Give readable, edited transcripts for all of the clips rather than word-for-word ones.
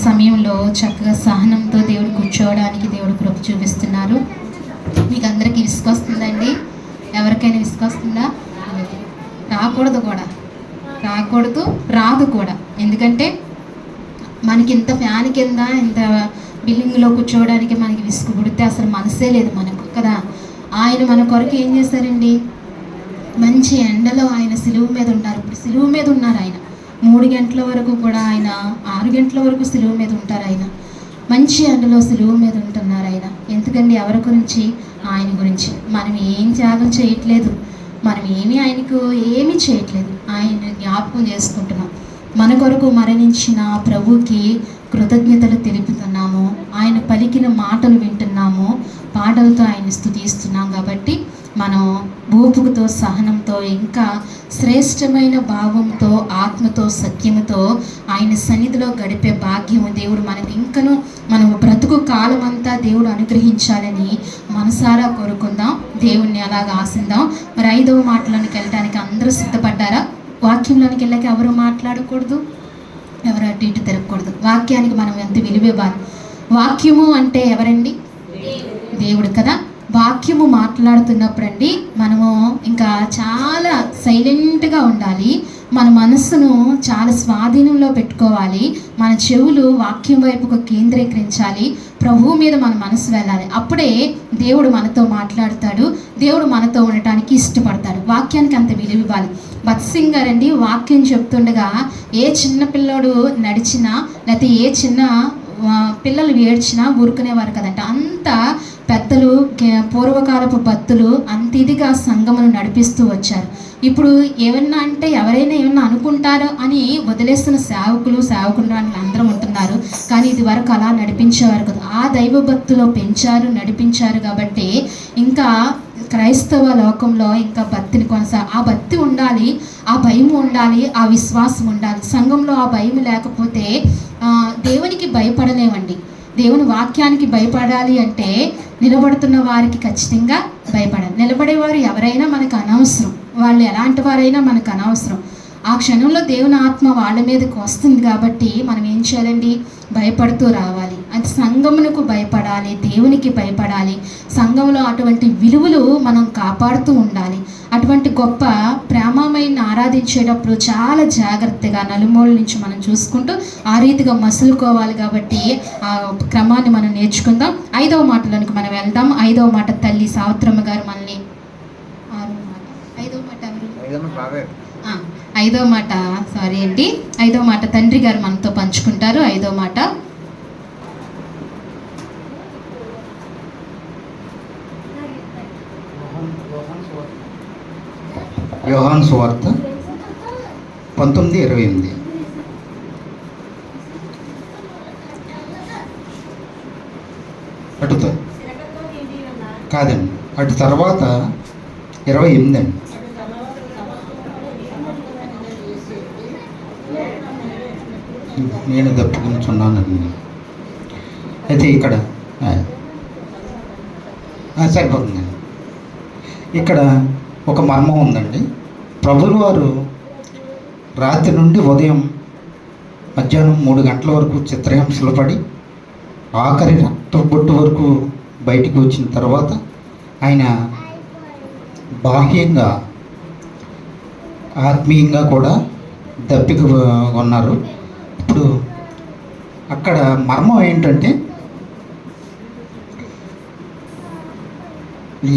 సమయంలో చక్కగా సహనంతో దేవుడు కూర్చోవడానికి దేవుడు కృప చూపిస్తున్నారు. మీకు అందరికీ విసుకొస్తుందండి? ఎవరికైనా విసుకొస్తుందా? రాకూడదు కూడా, రాదు కూడా. ఎందుకంటే మనకి ఇంత ఫ్యాన్ కింద ఇంత బిల్డింగ్లో కూర్చోవడానికి మనకి విసుగు పుడితే అసలు మనసే లేదు మనకు కదా. ఆయన మన కొరకు ఏం చేశారండి? మంచి ఎండలో ఆయన సిలువ మీద ఉన్నారు. ఇప్పుడు సిలువ మీద ఉన్నారు ఆయన. 3 గంటల వరకు కూడా ఆయన, 6 గంటల వరకు సిలువ మీద ఉంటారు ఆయన. మంచి ఎండలో సిలువ మీద ఉంటున్నారు ఆయన. ఎందుకండి? ఎవరి గురించి? ఆయన గురించి. మనం ఏం త్యాగం చేయట్లేదు, మనం ఆయనకు ఏమీ చేయట్లేదు, ఆయన జ్ఞాపకం చేసుకుంటున్నాం. మన కొరకు మరణించిన ప్రభుకి కృతజ్ఞతలు తెలుపుతున్నాము. ఆయన పలికిన మాటలు వింటున్నాము, పాటలతో ఆయన స్తుతిస్తున్నాం. కాబట్టి మనం ఓపికతో, సహనంతో, ఇంకా శ్రేష్టమైన భావంతో, ఆత్మతో, సత్యముతో ఆయన సన్నిధిలో గడిపే భాగ్యము దేవుడు మనకి ఇంకను మనం బ్రతుకు కాలం అంతా దేవుడు అనుగ్రహించాలని మనసారా కోరుకుందాం. దేవుణ్ణి అలాగ ఆశిద్దాం. మరి 5వ మాటలోనికి వెళ్ళడానికి అందరూ సిద్ధపడ్డారా? వాక్యంలోనికి వెళ్ళాక ఎవరు మాట్లాడకూడదు, ఎవరు అటు ఇటు తిరగకూడదు. వాక్యానికి మనం ఎంత విలువ ఇవ్వాలి. వాక్యము అంటే ఎవరండి? దేవుడు కదా. వాక్యము మాట్లాడుతున్నప్పుడు అండి మనము ఇంకా చాలా సైలెంట్గా ఉండాలి. మన మనస్సును చాలా స్వాధీనంలో పెట్టుకోవాలి. మన చెవులు వాక్యం వైపుకు కేంద్రీకరించాలి. ప్రభువు మీద మన మనసు వెళ్ళాలి. అప్పుడే దేవుడు మనతో మాట్లాడతాడు, దేవుడు మనతో ఉండటానికి ఇష్టపడతాడు. వాక్యానికి అంత విలువ ఇవ్వాలి. బత్సింగ్ గారండి వాక్యం చెప్తుండగా ఏ చిన్న పిల్లోడు నడిచినా, లేకపోతే ఏ చిన్న పిల్లలు ఏడ్చినా ఊరుకునేవారు కదంట. అంత పెద్దలు, పూర్వకాలపు భక్తులు అంత ఇదిగా సంఘమును నడిపిస్తూ వచ్చారు. ఇప్పుడు ఏమన్నా అంటే ఎవరైనా ఏమన్నా అనుకుంటారో అని వదిలేస్తున్న సేవకులు అందరూ ఉంటున్నారు. కానీ ఇది వరకు అలా నడిపించేవారు కదా. ఆ దైవ భక్తిలో పెంచారు, నడిపించారు. కాబట్టి ఇంకా క్రైస్తవ లోకంలో ఇంకా భక్తిని ఆ భక్తి ఉండాలి, ఆ భయం ఉండాలి, ఆ విశ్వాసం ఉండాలి. సంఘంలో ఆ భయం లేకపోతే దేవునికి భయపడలేమండి. దేవుని వాక్యానికి భయపడాలి అంటే నిలబడుతున్న వారికి ఖచ్చితంగా భయపడాలి. నిలబడేవారు ఎవరైనా మనకు అనవసరం, వాళ్ళు ఎలాంటి వారైనా మనకు అనవసరం. ఆ క్షణంలో దేవుని ఆత్మ వాళ్ళ మీదకి వస్తుంది. కాబట్టి మనం ఏం చేయాలండి? భయపడుతూ రావాలి. అది సంఘమునకు భయపడాలి, దేవునికి భయపడాలి. సంఘంలో అటువంటి విలువలు మనం కాపాడుతూ ఉండాలి. అటువంటి గొప్ప ప్రేమమైన ఆరాధించేటప్పుడు చాలా జాగ్రత్తగా నలుమూల నుంచి మనం చూసుకుంటూ ఆ రీతిగా మసులుకోవాలి. కాబట్టి ఆ క్రమాన్ని మనం నేర్చుకుందాం. 5వ మాటలోనికి మనం వెళ్దాం. 5వ మాట తల్లి సావిత్రమ్మ గారు మనల్ని 5వ మాట 5వ మాట సారీ అండి 5వ మాట తండ్రి గారు మనతో పంచుకుంటారు. 5వ మాట యోహాను సువార్త 19:28. అటు కాదండి, అటు తర్వాత 28 అండి. నేను తప్పుకుంటున్నానండి. అయితే ఇక్కడ సరిపోతుందండి. ఇక్కడ ఒక మర్మం ఉందండి. ప్రభువు వారు రాత్రి నుండి ఉదయం మధ్యాహ్నం 3 గంటల వరకు చిత్రహింసలు పడి ఆఖరి రక్తబొట్టు వరకు బయటికి వచ్చిన తర్వాత ఆయన బాహ్యంగా ఆత్మీయంగా కూడా దప్పిక ఉన్నారు. ఇప్పుడు అక్కడ మర్మం ఏంటంటే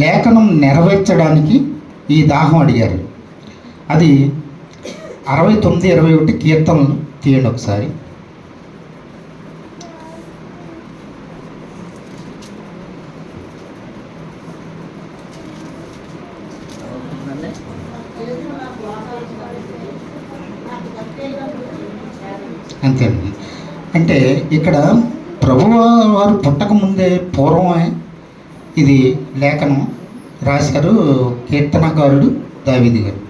లేఖనం నెరవేర్చడానికి ఈ దాహం అడిగారు. అది 69-21 కీర్తనలు తీయండి ఒకసారి. అంతేనండి. అంటే ఇక్కడ ప్రభువు వారు పుట్టక ముందే పూర్వమే ఇది లేఖనం రాశారు కీర్తనకారుడు దావీదు గారు.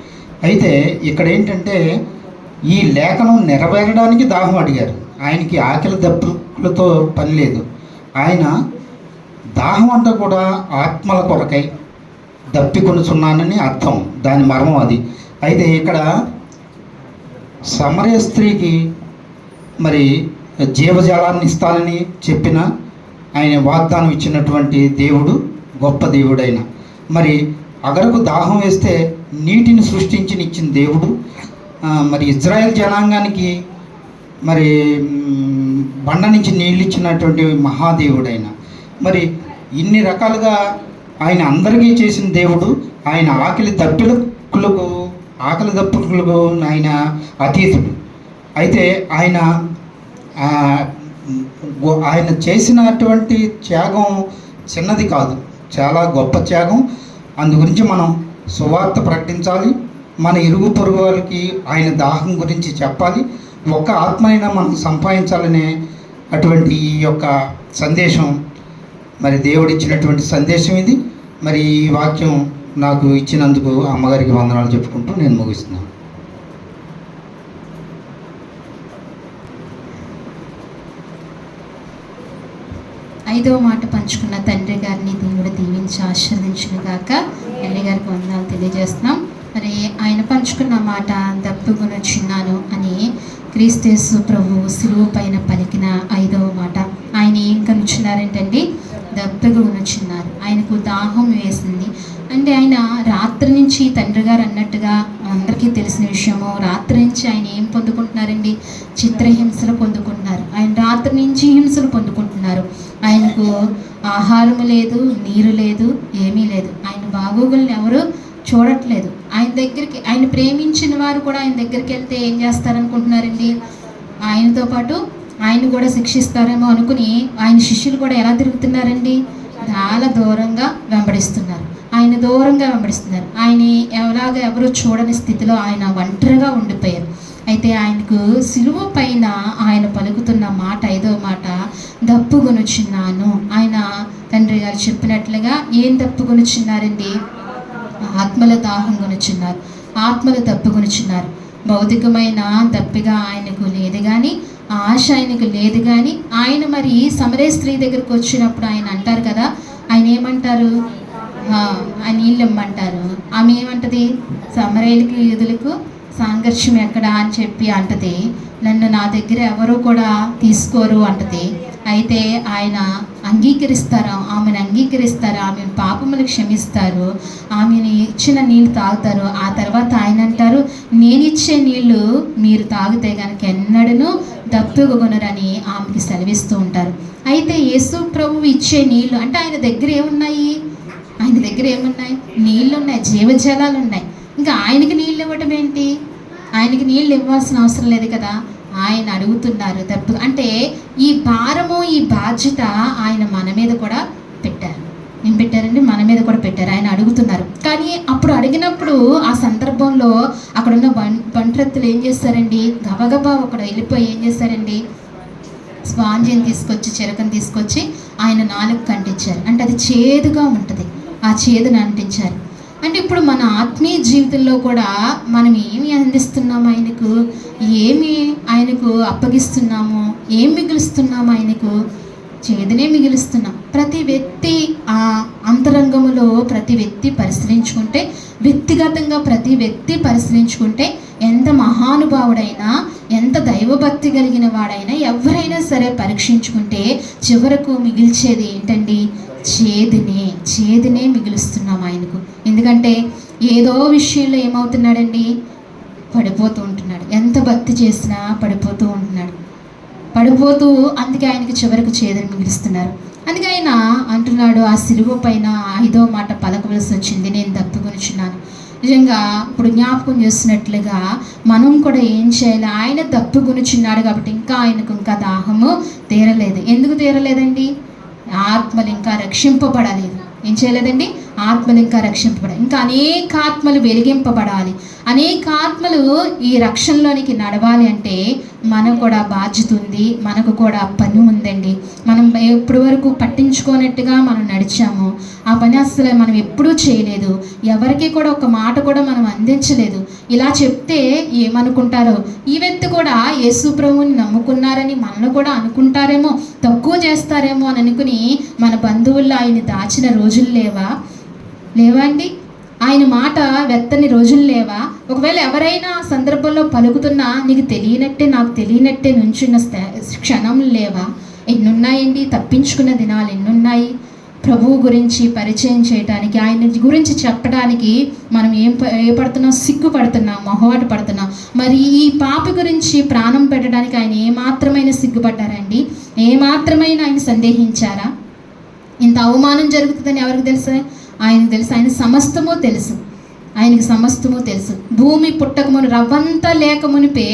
అయితే ఇక్కడ ఏంటంటే ఈ లేఖనం నెరవేరడానికి దాహం అడిగారు. ఆయనకి ఆకలి దప్పులతో పని లేదు. ఆయన దాహం అంతా కూడా ఆత్మల కొరకై దప్పికొనుచున్నానని అర్థం, దాని మర్మం అది. అయితే ఇక్కడ సమరయ స్త్రీకి మరి జీవజలాన్ని ఇస్తానని చెప్పిన ఆయన వాగ్దానం ఇచ్చినటువంటి దేవుడు గొప్ప దేవుడైన, మరి అగరకు దాహం వేస్తే నీటిని సృష్టించి ఇచ్చిన దేవుడు, మరి ఇజ్రాయెల్ జనాంగానికి మరి బండ నుంచి నీళ్ళు ఇచ్చినటువంటి మహాదేవుడైన, మరి ఇన్ని రకాలుగా ఆయన అందరికీ చేసిన దేవుడు. ఆయన ఆకలి దప్పులకు ఆయన అతీతుడు. అయితే ఆయన చేసినటువంటి త్యాగం చిన్నది కాదు, చాలా గొప్ప త్యాగం. అందు గురించి మనం సువార్త ప్రకటించాలి. మన ఇరుగు పొరుగు వాళ్ళకి ఆయన దాహం గురించి చెప్పాలి. ఒక్క ఆత్మ అయినా మనం సంపాదించాలనే అటువంటి ఈ యొక్క సందేశం, మరి దేవుడిచ్చినటువంటి సందేశం ఇది. మరి ఈ వాక్యం నాకు ఇచ్చినందుకు అమ్మగారికి వందనాలు చెప్పుకుంటూ నేను ముగిస్తున్నాను. ఐదవ మాట పంచుకున్న తండ్రి గారిని దేవుడు దీవించి ఆశీర్వదించును గాక. తండ్రి గారికి వందనాలు తెలియజేస్తున్నాం. మరి ఆయన పంచుకున్న మాట దప్పుకొనొచ్చున్నాను అని క్రీస్తు ప్రభువు సిలువ పైన పలికిన ఐదవ మాట. ఆయన ఏం కనుచున్నారంటండి? దప్పుకొనొచ్చున్నారు. ఆయనకు దాహం వేసింది. అంటే ఆయన రాత్రి నుంచి తండ్రి గారు అన్నట్టుగా అందరికీ తెలిసిన విషయము, రాత్రి నుంచి ఆయన ఏం పొందుకుంటున్నారండి? చిత్రహింసలు పొందుకుంటున్నారు. ఆయన రాత్రి నుంచి హింసలు పొందుకుంటున్నారు. ఆయనకు ఆహారము లేదు, నీరు లేదు, ఏమీ లేదు. ఆయన బాగోగుల్ని ఎవరు చూడట్లేదు. ఆయన దగ్గరికి, ఆయన ప్రేమించిన వారు కూడా ఆయన దగ్గరికి వెళ్తే ఏం చేస్తారనుకుంటున్నారండి? ఆయనతో పాటు ఆయన కూడా శిక్షిస్తారేమో అనుకుని ఆయన శిష్యులు కూడా ఎలా తిరుగుతున్నారండి? చాలా దూరంగా వెంబడిస్తున్నారు. ఆయన దూరంగా వెంబడిస్తున్నారు. ఆయన ఎవరు చూడని స్థితిలో ఆయన ఒంటరిగా ఉండిపోయారు. అయితే ఆయనకు సిలువ పైన ఆయన పలుకుతున్న మాట, ఐదవ మాట, దప్పుకొనుచున్నాను. ఆయన తండ్రి గారు చెప్పినట్లుగా ఏం దప్పుకొనుచున్నారండి? ఆత్మల దాహం కొనుచున్నారు, ఆత్మల దప్పుకొనుచున్నారు. భౌతికమైన దప్పిగా ఆయనకు లేదు కానీ, ఆశ ఆయనకు లేదు కానీ, ఆయన మరి సమరయ స్త్రీ దగ్గరకు వచ్చినప్పుడు ఆయన అంటారు కదా, ఆయన ఏమంటారు? ఆ నీళ్ళు ఇమ్మంటారు. ఆమె ఏమంటది? సమరయులకి యూదులకు సాంఘర్షం ఎక్కడా అని చెప్పి అంటది. నన్ను నా దగ్గర ఎవరు కూడా తీసుకోరు అంటది. అయితే ఆయన అంగీకరిస్తారు, ఆమెను అంగీకరిస్తారు, ఆమెను పాపములు క్షమిస్తారు, ఆమెను ఇచ్చిన నీళ్ళు తాగుతారు. ఆ తర్వాత ఆయన అంటారు, నేను ఇచ్చే నీళ్ళు మీరు తాగితే కనుక ఎన్నడూ దప్పుకొనరని ఆమెకి సెలవిస్తూ ఉంటారు. అయితే యేసు ప్రభువు ఇచ్చే నీళ్ళు అంటే ఆయన దగ్గర ఏమున్నాయి? ఆయన దగ్గర ఏమున్నాయి? నీళ్ళు ఉన్నాయి, జీవజలాలు ఉన్నాయి. ఇంకా ఆయనకి నీళ్ళు ఇవ్వటం ఏంటి? ఆయనకి నీళ్ళు ఇవ్వాల్సిన అవసరం లేదు కదా. ఆయన అడుగుతున్నారు తప్పు అంటే ఈ భారము, ఈ బాధ్యత ఆయన మన మీద కూడా పెట్టారు. ఏం పెట్టారండి? మన మీద కూడా పెట్టారు. ఆయన అడుగుతున్నారు. కానీ అప్పుడు అడిగినప్పుడు ఆ సందర్భంలో అక్కడున్న బంట్రెత్తులు ఏం చేస్తారండి? గబగబా ఒకడు వెళ్ళిపోయి ఏం చేస్తారండి? స్పాంజిని తీసుకొచ్చి, చిరకను తీసుకొచ్చి ఆయన నాలుగు కంటించారు. అంటే అది చేదుగా ఉంటుంది. ఆ చేదును అంటించారు. అంటే ఇప్పుడు మన ఆత్మీయ జీవితంలో కూడా మనం ఏమి అందిస్తున్నాము ఆయనకు? ఏమి ఆయనకు అప్పగిస్తున్నాము? ఏం మిగులుస్తున్నాము ఆయనకు? చేదునే మిగులుస్తున్నాం. ప్రతి వ్యక్తి ఆ అంతరంగములో ప్రతి వ్యక్తి పరిశీలించుకుంటే, వ్యక్తిగతంగా ప్రతి వ్యక్తి పరిశీలించుకుంటే, ఎంత మహానుభావుడైనా, ఎంత దైవభక్తి కలిగిన వాడైనా, ఎవరైనా సరే పరీక్షించుకుంటే చివరకు మిగిల్చేది ఏంటండి? చేదునే మిగులుస్తున్నాం ఆయనకు. ఎందుకంటే ఏదో విషయంలో ఏమవుతున్నాడండి? పడిపోతూ ఉంటున్నాడు. ఎంత భక్తి చేసినా పడిపోతూ ఉంటున్నాడు. అందుకే ఆయనకి చివరికి చేదుని మిగులుస్తున్నారు. అందుకే ఆయన అంటున్నాడు, ఆ సిలువ పైన ఐదవ మాట పలకవలసి వచ్చింది, నేను దప్పుకొనుచున్నాను. నిజంగా ఇప్పుడు జ్ఞాపకం చేస్తున్నట్లుగా మనం కూడా ఏం చేయాలి? ఆయన దప్పుకొనుచున్నాడు కాబట్టి ఆయనకు ఇంకా దాహము తీరలేదు. ఎందుకు తీరలేదండి? ఆత్మలు ఇంకా రక్షింపబడలేదు. ఏం చేయలేదండి? ఆత్మలు ఇంకా రక్షింపబడాలి. ఇంకా అనేక ఆత్మలు వెలిగింపబడాలి. అనేక ఆత్మలు ఈ రక్షణలోనికి నడవాలి అంటే మనకు కూడా బాధ్యత ఉంది, మనకు కూడా పని ఉందండి. మనం ఎప్పటి వరకు పట్టించుకోనట్టుగా మనం నడిచాము. ఆ పని అసలు మనం ఎప్పుడూ చేయలేదు. ఎవరికి కూడా ఒక మాట కూడా మనం అందించలేదు. ఇలా చెప్తే ఏమనుకుంటారో, ఈ వ్యక్తి కూడా యేసు ప్రభువుని నమ్ముకున్నారని మనల్ని కూడా అనుకుంటారేమో, తక్కువ చేస్తారేమో అని అనుకుని మన బంధువుల్లో ఆయన్ని దాచిన రోజులు లేవా అండి? ఆయన మాట వెత్తని రోజులు లేవా? ఒకవేళ ఎవరైనా ఆ సందర్భంలో పలుకుతున్నా నీకు తెలియనట్టే నాకు తెలియనట్టే నుంచున్న క్షణంలు లేవా? ఎన్నున్నాయండి, తప్పించుకున్న దినాలు ఎన్నున్నాయి. ప్రభువు గురించి పరిచయం చేయడానికి, ఆయన గురించి చెప్పడానికి మనం ఏ పడుతున్నాం? సిగ్గుపడుతున్నాం, మొహమాట పడుతున్నాం. మరి ఈ పాపి గురించి ప్రాణం పెట్టడానికి ఆయన ఏమాత్రమైన సిగ్గుపడ్డారండి? ఏమాత్రమైన ఆయన సందేహించారా? ఇంత అవమానం జరుగుతుందని ఎవరికి తెలుసు? ఆయనకు తెలుసు. ఆయన సమస్తము తెలుసు, ఆయనకి సమస్తము తెలుసు. భూమి పుట్టకమును రవ్వంతా లేకమునిపే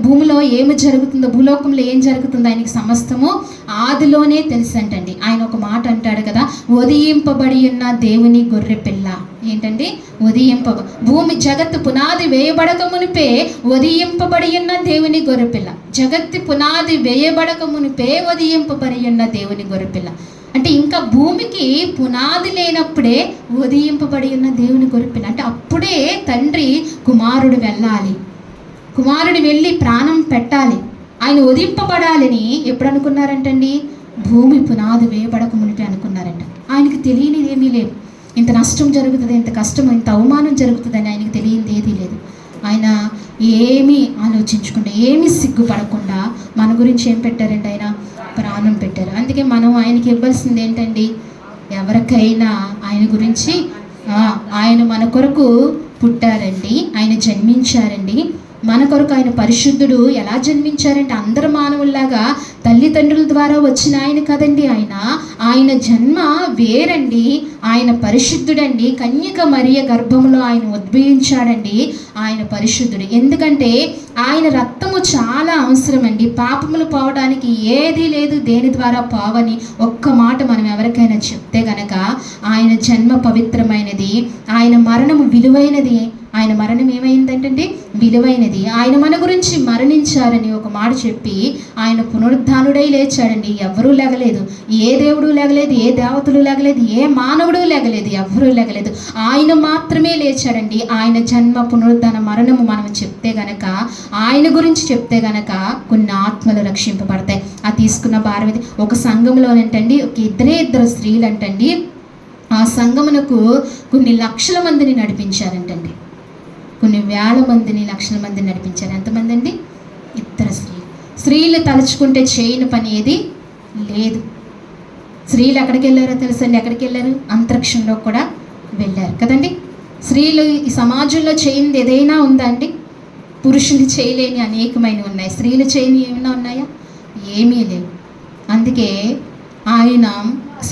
భూమిలో ఏమి జరుగుతుందో, భూలోకంలో ఏం జరుగుతుందో ఆయనకి సమస్తము ఆదిలోనే తెలుసు అంటండి. ఆయన ఒక మాట అంటాడు కదా, ఉదయింపబడి ఉన్న దేవుని గొర్రె పిల్ల. ఏంటండి? భూమి జగత్తు పునాది వేయబడక మునిపే ఉదయింపబడి ఉన్న దేవుని గొర్రెపిల్ల. జగత్తు పునాది వేయబడక మునిపే ఉదయింపబడి ఉన్న దేవుని గొర్రెపిల్ల. అంటే ఇంకా భూమికి పునాది లేనప్పుడే ఉదయింపబడి ఉన్న దేవుని గొర్రెపిల్ల. అంటే అప్పుడే తండ్రి కుమారుడు వెళ్ళాలి, కుమారుడు వెళ్ళి ప్రాణం పెట్టాలి, ఆయన ఉదింపబడాలని ఎప్పుడు అనుకున్నారంటండి? భూమి పునాది వేయబడక మునిపే అనుకున్నారంట. ఆయనకి తెలియనిది ఏమీ లేదు. ఇంత నష్టం జరుగుతుంది, ఇంత కష్టం, ఇంత అవమానం జరుగుతుందని ఆయనకు తెలియనిది ఏదీ లేదు. ఆయన ఏమీ ఆలోచించకుండా, ఏమీ సిగ్గుపడకుండా మన గురించి ఏం పెట్టారండి? ఆయన ప్రాణం పెట్టారు. అందుకే మనం ఆయనకి ఇవ్వాల్సింది ఏంటండి? ఎవరికైనా ఆయన గురించి, ఆయన మన కొరకు పుట్టారండి, ఆయన జన్మించారండి. మన కొరకు ఆయన పరిశుద్ధుడు. ఎలా జన్మించారంటే అందరు మానవుల్లాగా తల్లిదండ్రుల ద్వారా వచ్చిన ఆయన కదండి. ఆయన జన్మ వేరండి. ఆయన పరిశుద్ధుడండి. కన్యక మరియ గర్భంలో ఆయన ఉద్భవించాడండి. ఆయన పరిశుద్ధుడు. ఎందుకంటే ఆయన రక్తము చాలా అవసరమండి. పాపములు పోవడానికి ఏదీ లేదు దేని ద్వారా పోవని ఒక్క మాట మనం ఎవరికైనా చెప్తే గనక ఆయన జన్మ పవిత్రమైనది, ఆయన మరణము విలువైనది. ఆయన మరణం ఏమైందంటే విలువైనది. ఆయన మన గురించి మరణించారని ఒక మాట చెప్పి ఆయన పునరుద్ధానుడై లేచాడండి. ఎవరూ లేగలేదు, ఏ దేవుడు లేగలేదు, ఏ దేవతలు లేగలేదు, ఏ మానవుడు లేగలేదు, ఎవరూ లేగలేదు. ఆయన మాత్రమే లేచాడండి. ఆయన జన్మ పునరుద్ధాన మరణము మనం చెప్తే గనక, ఆయన గురించి చెప్తే గనక కొన్ని ఆత్మలు రక్షింపబడతాయి. ఆ తీసుకున్న భారవతి ఒక సంఘంలోనంటండి, ఒక ఇద్దరు స్త్రీలు అంటండి, ఆ సంఘమునకు కొన్ని లక్షల మందిని నడిపించారంటండి. కొన్ని వేల మందిని, లక్షల మందిని నడిపించారు. ఎంతమంది అండి? ఇద్దరు స్త్రీలు తలుచుకుంటే చేయని పని ఏది లేదు. స్త్రీలు ఎక్కడికి వెళ్ళారో తెలుసండి? ఎక్కడికి వెళ్ళారు? అంతరిక్షంలో కూడా వెళ్ళారు కదండి. స్త్రీలు ఈ సమాజంలో చేయనిది ఏదైనా ఉందా అండి? పురుషులు చేయలేని అనేకమైనవి ఉన్నాయి. స్త్రీలు చేయని ఏమైనా ఉన్నాయా? ఏమీ లేవు. అందుకే ఆయన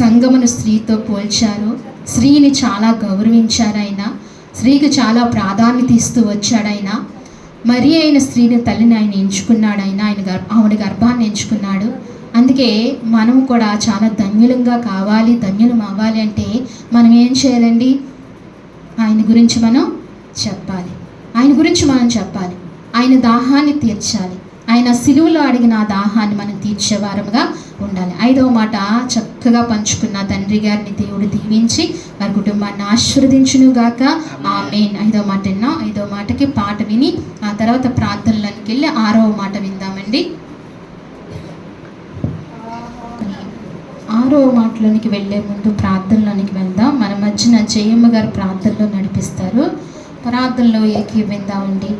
సంఘమును స్త్రీతో పోల్చారు. స్త్రీని చాలా గౌరవించారు. ఆయన స్త్రీకి చాలా ప్రాధాన్యత ఇస్తూ వచ్చాడు. ఆయన మరి అయిన స్త్రీని తల్లిని ఆయన ఎంచుకున్నాడు. ఆవిడ గర్భాన్ని ఎంచుకున్నాడు. అందుకే మనం కూడా చాలా ధన్యులంగా కావాలి, ధన్యులం అవ్వాలి అంటే మనం ఏం చేయాలండి? ఆయన గురించి మనం చెప్పాలి, ఆయన గురించి మనం చెప్పాలి, ఆయన దాహాన్ని తీర్చాలి. ఆయన సిలువలో అడిగిన ఆ దాహాన్ని మనం తీర్చేవారముగా ఉండాలి. 5వ మాట చక్కగా పంచుకున్న తండ్రి గారిని దేవుడు దీవించి వారి కుటుంబాన్ని ఆశీర్వదించును గాక. ఆమేన్. 5వ మాట విన్నాం. 5వ మాటకి పాట విని ఆ తర్వాత ప్రార్థనలోకి వెళ్ళి 6వ మాట విందామండి. 6వ మాటలోనికి వెళ్ళే ముందు ప్రార్థనలోనికి వెళ్దాం. మన మధ్యన జయమ్మ గారు ప్రార్థనలో నడిపిస్తారు. ప్రార్థనలో ఏకీవిందామండి.